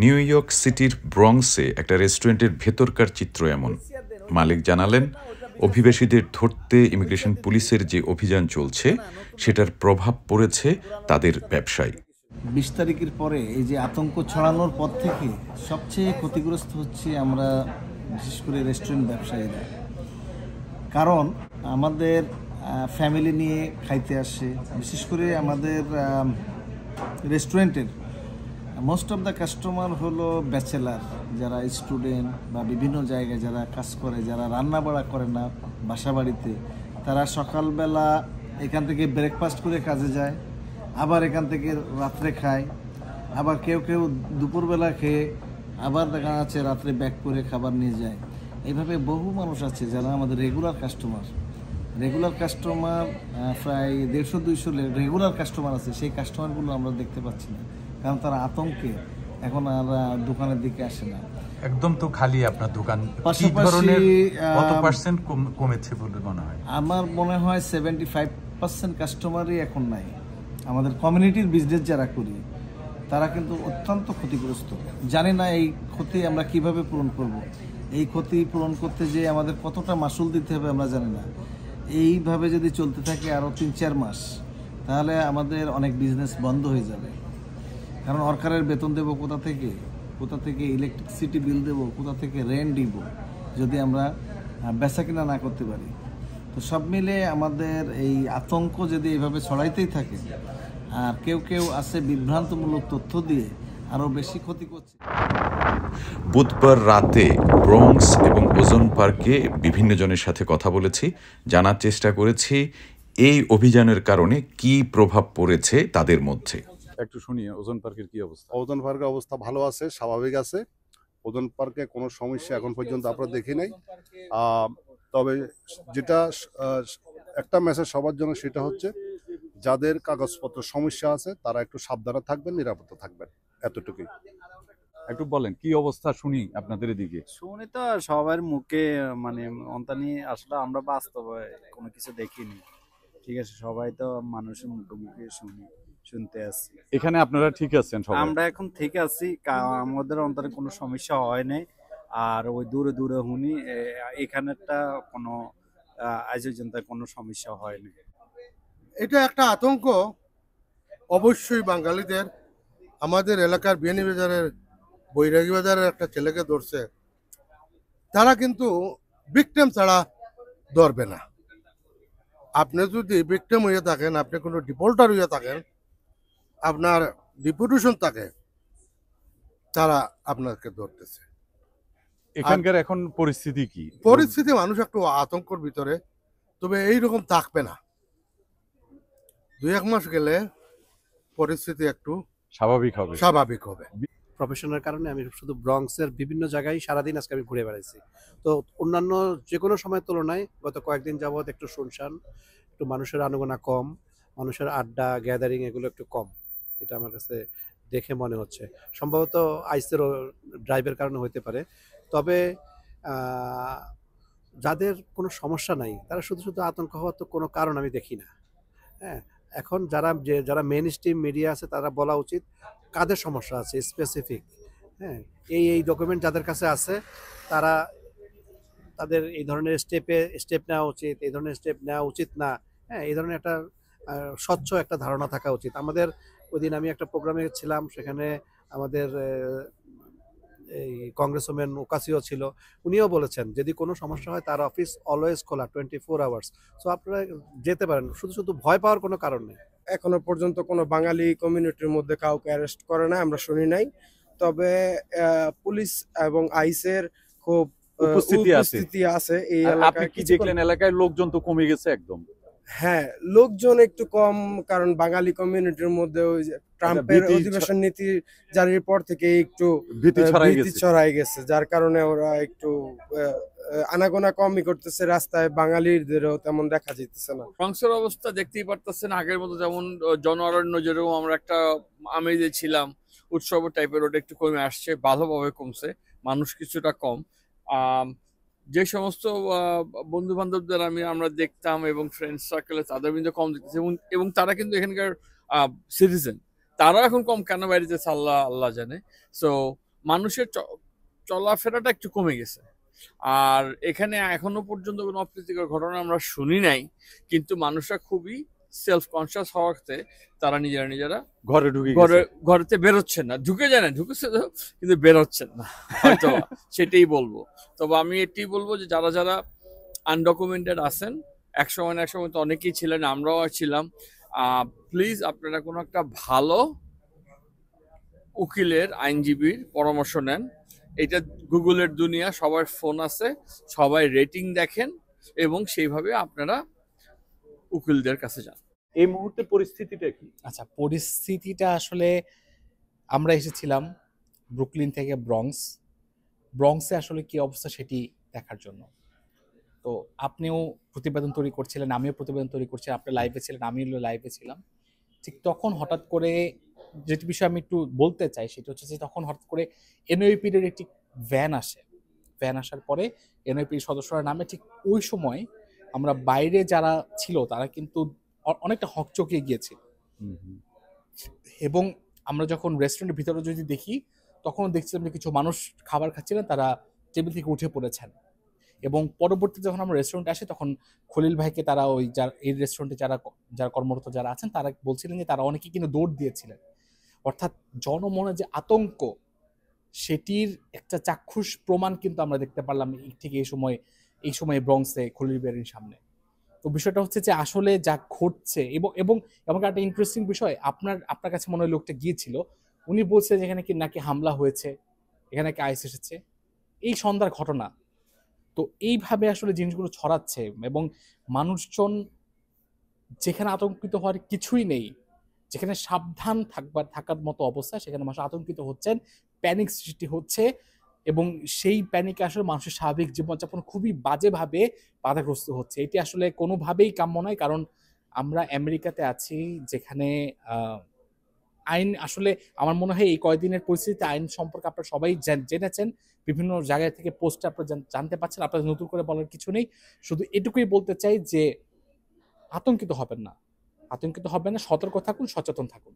New York সিটির ব্রঙ্কসে একটা রেস্টুরেন্টের ভেতরকার চিত্র এমন। মালিক জানালেন, অভিবাসীদের ধরতে ইমিগ্রেশন পুলিশের যে অভিযান চলছে সেটার প্রভাব পড়েছে তাদের ব্যবসায়। ২০ তারিখের পরে এই যে আতঙ্ক ছড়ানোর পর থেকে সবচেয়ে ক্ষতিগ্রস্ত হচ্ছে আমরা, বিশেষ করে রেস্টুরেন্ট ব্যবসায়ীরা। কারণ আমাদের ফ্যামিলি নিয়ে খাইতে আসে, বিশেষ করে আমাদের রেস্টুরেন্টের মোস্ট অফ দ্য কাস্টমার হলো ব্যাচেলার, যারা স্টুডেন্ট বা বিভিন্ন জায়গায় যারা কাজ করে, যারা রান্না বাড়া করে না বাসা বাড়িতে, তারা সকালবেলা এখান থেকে ব্রেকফাস্ট করে কাজে যায়, আবার এখান থেকে রাত্রে খায়, আবার কেউ কেউ দুপুরবেলা খেয়ে আবার দেখা যাচ্ছে রাত্রে ব্যাক করে খাবার নিয়ে যায়। এইভাবে বহু মানুষ আছে যারা আমাদের রেগুলার কাস্টমার প্রায় 150-200 রেগুলার কাস্টমার আছে। সেই কাস্টমারগুলো আমরা দেখতে পাচ্ছি না, কারণ তারা আতঙ্কে এখন আর দোকানের দিকে আসে না। একদম তো খালি আপনার দোকান। পাশাপাশি কত পার্সেন্ট কমেছে বলে মনে হয়? আমার মনে হয় 75% কাস্টমারই এখন নাই। আমাদের কমিউনিটির বিজনেস যারা করি তারা কিন্তু অত্যন্ত ক্ষতিগ্রস্ত। জানি না এই ক্ষতি আমরা কিভাবে পূরণ করব। এই ক্ষতি পূরণ করতে যে আমাদের কতটা মাসুল দিতে হবে আমরা জানি না। এইভাবে যদি চলতে থাকে আরও 3-4 মাস, তাহলে আমাদের অনেক বিজনেস বন্ধ হয়ে যাবে। কারণ সরকারের বেতন দেবো কোথা থেকে ইলেকট্রিসিটি বিল দেবো কোথা থেকে, রেন্ট দিব যদি আমরা বেচা কিনা না করতে পারি। তো সব মিলে আমাদের এই আতঙ্ক যদি এইভাবে ছড়াইতেই থাকে, আর কেউ আছে বিভ্রান্তমূলক তথ্য দিয়ে আরও বেশি ক্ষতি করছে। বুধবার রাতে ব্রঙ্কস এবং ওজন পার্কে বিভিন্ন জনের সাথে কথা বলেছি, জানার চেষ্টা করেছি এই অভিযানের কারণে কি প্রভাব পড়েছে তাদের মধ্যে। একটু শুনি ওজন পার্কের কি অবস্থা। ওজন পার্কের অবস্থা ভালো আছে, স্বাভাবিক আছে। ওজন পার্কে কোনো সমস্যা এখন পর্যন্ত আমরা দেখি নাই। তবে যেটা একটা মেসেজ সবার জন্য, সেটা হচ্ছে যাদের কাগজপত্র সমস্যা আছে তারা একটু সাবধানে থাকবেন, নিরাপদে থাকবেন, এতটুকুই। একটু বলেন কি অবস্থা শুনি আপনাদের এদিকে। শুনি তো সবার মুখে, মানে অন্তানি আসলে আমরা বাস্তবে কোনো কিছু দেখিনি। ঠিক আছে, সবাই তো মানুষের মুখে মুখে শুনতে আসছি। এখানে আপনারা ঠিক আছেন? আমরা এখন ঠিক আছি, আমাদের অন্তরে কোনো সমস্যা হয় নাই। আর ওই দূরে দূরে শুনি এখানেরটা কোনো আজ পর্যন্ত কোনো সমস্যা হয়নি। এটা একটা আতঙ্ক অবশ্যই বাঙালিদের। আমাদের এলাকার বিয়ানীবাজারের বৈরাগী বাজারের একটা ছেলেকে ধরছে, তারা কিন্তু ভিকটিম ছাড়া ধরবে না। আপনি যদি ভিকটিম হয়ে থাকেন, আপনি কোনো ডিফল্টার হয়ে থাকেন, আপনার ডিপুটেশন থাকে, তারা আপনাকে ধরতেছে। এখানকার এখন পরিস্থিতি কি? পরিস্থিতি মানুষ একটু আতঙ্কর ভিতরে, তবে এইরকম থাকবে না। 2-1 মাস গেলে পরিস্থিতি একটু স্বাভাবিক হবে। প্রফেশনের কারণে আমি শুধু ব্রঙ্কসের বিভিন্ন জায়গায় সারাদিন আজকে আমি ঘুরে বেড়াইছি। তো অন্যান্য যে কোনো সময়ের তুলনায় গত কয়েকদিন যাবৎ একটু শুনশান, একটু মানুষের আনাগোনা কম, মানুষের আড্ডা গ্যাদারিং এগুলো একটু কম, এটা আমার কাছে দেখে মনে হচ্ছে। সম্ভবত আইসেরও ড্রাইভের কারণে হতে পারে। তবে যাদের কোনো সমস্যা নাই তারা শুধু আতঙ্ক হওয়ার তো কোনো কারণ আমি দেখি না। হ্যাঁ, এখন যারা মেইন স্ট্রিম মিডিয়া আছে তারা বলা উচিত কাদের সমস্যা আছে স্পেসিফিক। হ্যাঁ, এই ডকুমেন্ট যাদের কাছে আছে তাদের এই ধরনের স্টেপ নেওয়া উচিত, এই ধরনের স্টেপ নেওয়া উচিত না। হ্যাঁ, এই ধরনের একটা স্বচ্ছ একটা ধারণা থাকা উচিত। আমাদের ওই দিন আমি একটা প্রোগ্রামে ছিলাম, সেখানে আমাদের এই কংগ্রেসম্যান ওকাসিও ছিল, উনিও বলেছেন যদি কোনো সমস্যা হয় তার অফিস অলওয়েজ খোলা 24 আওয়ার্স। সো আপনারা যেতে পারেন, শুধু ভয় পাওয়ার কোনো কারণ নেই। এখনো পর্যন্ত কোনো বাঙালি কমিউনিটির মধ্যে কাউকে অ্যারেস্ট করে না, আমরা শুনি নাই। তবে পুলিশ এবং আইসের খুব উপস্থিতি আছে এই এলাকায়। কি দেখলেন এলাকায় লোকজন তো কমে গেছে একদম? হ্যাঁ, লোকজন একটু কম, কারণ বাঙালি কমিউনিটির মধ্যে ওই যে ট্রাম্পের অধিবেশন নীতি জারির পর থেকে একটু ভীতি ছড়াই গেছে, যার কারণে ওরা একটু আনাগোনা কমই করতেছে। রাস্তায় বাঙালিদেরও তেমন দেখা যাইতেছে না। ব্রঙ্কসের অবস্থা দেখতেই পারতেছেন, আগের মতো যেমন জনঅরণ্য যেরকম আমরা একটা আমেজে ছিলাম, উৎসব টাইপের, ওটা একটু কমে আসছে, ভালোভাবে কমছে, মানুষ কিছুটা কম। যে সমস্ত বন্ধু বান্ধবদের আমরা দেখতাম এবং ফ্রেন্ড সার্কেলে, তাদের কিন্তু কম দেখতেছি, এবং তারা কিন্তু এখানকার সিটিজেন, তারা এখন কম কেন বাইরে যেছে আল্লাহ আল্লাহ জানে। সো মানুষের চলাফেরাটা একটু কমে গেছে। আর এখানে এখনো পর্যন্ত কোনো অপ্রীতিকর ঘটনা আমরা শুনি নাই, কিন্তু মানুষরা খুবই সেলফ কনসিয়াস হওয়াতে তারা নিজেরা ঘরে ঢুকে গেছে। ঘরেতে বেরোচ্ছেন না, ঢুকে যায় না, ঢুকেছে তো কিন্তু বেরোচ্ছেন না হয়তো সেটাই বলবো। তবে আমি এটাই বলবো যে যারা আনডকুমেন্টেড আছেন, একসময় না একসময় তো অনেকেই ছিলেন, আমরাও ছিলাম, প্লিজ আপনারা কোনো একটা ভালো উকিলের, আইনজীবীর পরামর্শ নেন। এটা গুগলের দুনিয়া, সবার ফোন আছে, সবাই রেটিং দেখেন এবং সেইভাবে আপনারা উকিলদের কাছে যান। এই মুহূর্তে পরিস্থিতিটা কি? আচ্ছা, পরিস্থিতিটা আসলে আমরা এসেছিলাম ব্রুকলিন থেকে ব্রঙ্কসে আসলে কি অবস্থা সেটি দেখার জন্য। তো আপনিও প্রতিবেদন তৈরি করছিলেন, আমিও প্রতিবেদন তৈরি করছিলাম, আপনি লাইভে ছিলেন, আমিও লাইভে ছিলাম। ঠিক তখন হঠাৎ করে যেটি বিষয় আমি একটু বলতে চাই সেটা হচ্ছে যে তখন হঠাৎ করে এনওইপির একটি ভ্যান আসার পরে এনওইপির সদস্যরা নামে ঠিক ওই সময় আমরা বাইরে যারা ছিল তারা কিন্তু অনেকটা হকচকিয়ে গিয়েছিল। এবং আমরা যখন রেস্টুরেন্টের ভিতরে যদি দেখি তখন দেখছিলাম যে কিছু মানুষ খাবার খাচ্ছিলেন, তারা টেবিল থেকে উঠে পড়েছেন। এবং পরবর্তীতে যখন আমরা রেস্টুরেন্টে আসি তখন খলিল ভাইকে তারা ওই এই রেস্টুরেন্টে যারা কর্মরত যারা আছেন তারা বলছিলেন যে তারা অনেকেই কিন্তু দৌড় দিয়েছিলেন। অর্থাৎ জনমনে যে আতঙ্ক সেটির একটা চাক্ষুষ প্রমাণ কিন্তু আমরা দেখতে পারলাম ঠিক এই সময় ব্রঙ্কসে খলিল ভাইয়ের সামনে। তো বিষয়টা হচ্ছে যে আসলে যা ঘটছে এবং একটা ইন্টারেস্টিং বিষয়, আপনার কাছে মনে হয় লোকটা গিয়েছিল, উনি বলছে যে এখানে কি নাকি হামলা হয়েছে, এখানে কি আইস এসেছে, এই সন্ধ্যার ঘটনা। তো এইভাবে আসলে জিনিসগুলো ছড়াচ্ছে এবং মানুষজন যেখানে আতঙ্কিত হওয়ার কিছুই নেই, যেখানে সাবধান থাকার মতো অবস্থা, সেখানে মানুষ আতঙ্কিত হচ্ছেন, প্যানিক সৃষ্টি হচ্ছে এবং সেই প্যানিকে আসলে মানুষের স্বাভাবিক জীবনযাপন খুবই বাজেভাবে বাধাগ্রস্ত হচ্ছে। এটি আসলে কোনোভাবেই কাম্য নয়, কারণ আমরা আমেরিকাতে আছি যেখানে আইন আসলে আমার মনে হয় এই কয়েকদিনের পরিস্থিতিতে আইন সম্পর্কে আপনারা সবাই জেনেছেন, বিভিন্ন জায়গা থেকে পোস্টে আপনারা জানতে পারছেন, আপনাদের নতুন করে বলার কিছু নেই। শুধু এটুকুই বলতে চাই যে আতঙ্কিত হবেন না, সতর্ক থাকুন, সচেতন থাকুন।